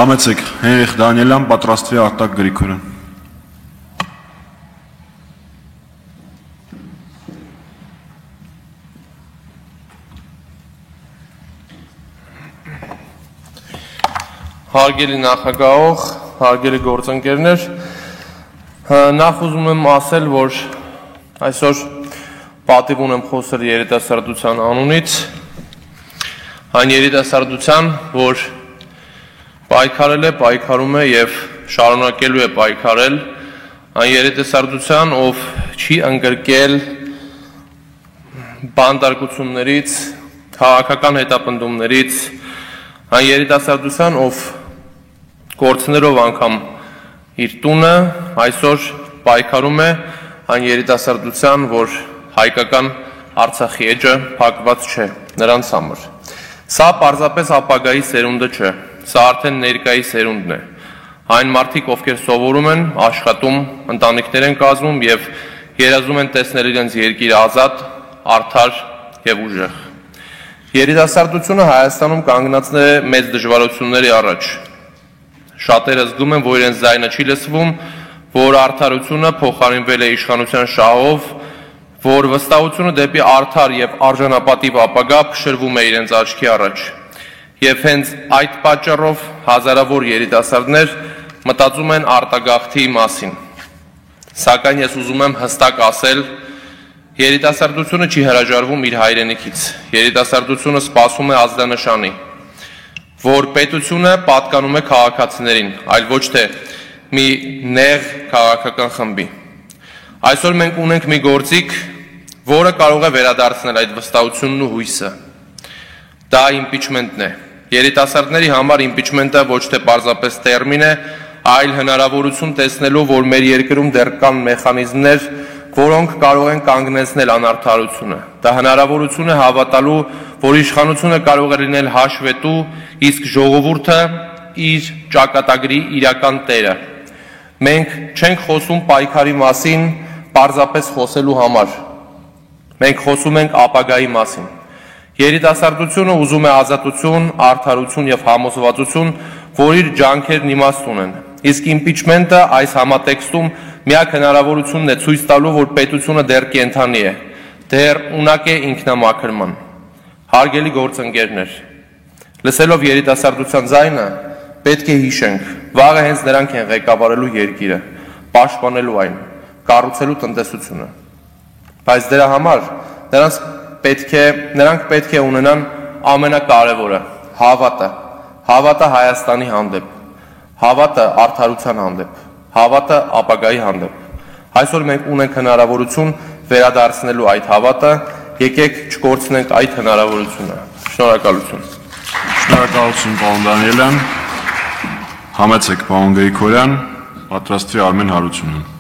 Համեցեք Հենրիխ Դանիելյան, պատրաստվի Արտակ Գրիգորյան։ Հարգելի նախագահող, հարգելի գործընկերներ, նախ ուզում եմ ասել, որ այսօր պատիվ ունեմ խոսել երիտասարդության անունից, այն երիտասարդության, որ պայքարել է, պայքարում է և շարունակելու է պայքարել, այն երիտասարդության, ով չի ընկրկել բանտարկություններից, քաղաքական հետապնդումներից, այն երիտասարդության, ով կորցնելով անգամ իր տունը, այսօր պայքարում է այն երիտասարդության, որ հայկական Արցախի էջը փակված չէ նրանց համար։ Սա պարզապես ապագայի սերունդը չէ, սա արդեն ներկայի սերունդն է։ Այն մարդիկ, ովքեր սովորում են, աշխատում, ընտանիքներ են կազմում և երազում են տեսնել իրենց երկիրը ազատ, արդար և ուժեղ։ Երիտասարդությունը Հայաստանում կանգնածն է մեծ դժվարությունների առաջ։ Շատերը զգում են, որ իրենց ձայնը չի լսվում, որ արդարությունը փոխարինվել է իշխանության շահով, որ վստահությունը դեպի արդար և արժանապատիվ ապագա փշրվում է իրենց աչքի առաջ։ Եվ հենց այդ պատճառով հազարավոր երիտասարդներ մտածում են արտագաղթի մասին։ Սակայն ես ուզում եմ հստակ ասել, երիտասարդությունը չի հրաժարվում իր հայրենիքից, երիտասարդությունը սպասում է ազդանշանի, որ պետությունը պատկանում է քաղաքացիներին, այլ ոչ թե մի նեղ քաղաքական խմբի։ Այսօր մենք ունենք մի գործիք, որը կարող է վերադարձնել այդ վստահությունն ու հույսը։ Դա իմպիչմենտն է։ Երիտասարդների համար իմպիչմենտը ոչ թե պարզապես տերմին է, այլ հնարավորություն տեսնելու, որ մեր երկրում դեռ կան մեխանիզմներ, որոնք կարող են կանգնեցնել անարդարությունը։ Դա հնարավորություն է հավատալու, որ իշխանությունը կարող է լինել հաշվետու, իսկ ժողովուրդը իր ճակատագրի իրական տերը։ Մենք չենք խոսում պայքարի մասին պարզապես խոսելու համար։ Մենք խոսում ենք ապագայի մասին։ Երիտասարդությունը ուզում է ազատություն, արդարություն և համոզվածություն, որ իր ջանքերն իմաստ ունեն։ Իսկ իմպիչմենտը այս համատեքստում միակ հնարավորությունն է ցույց տալու, որ պետությունը դեռ կենդանի է, դեռ ունակ է ինքնամաքրման։ Հարգելի գործընկերներ, լսելով երիտասարդության ձայնը, պետք է հիշենք, վաղը հենց նրանք են ղեկավարելու երկիրը, պաշտպանելու այն, կառուցելու տնտեսությունը։ Բայց դրա համար նրանք պետք է ունենան ամենակարևորը՝ հավատը, հավատը Հայաստանի հանդեպ, հավատը արդարության հանդեպ, հավատը ապագայի հանդեպ։ Այսօր մենք ունենք հնարավորություն վերադարձնելու այդ հավատը, եկեք չկորցնենք այդ հնարավորությունը։ Շնորհակալություն։ Շնորհակալություն, պարոն Դանիելյան։ Համեցեք, պարոն Գրիգորյան, պատրաստվի Արմեն Հարությունյան։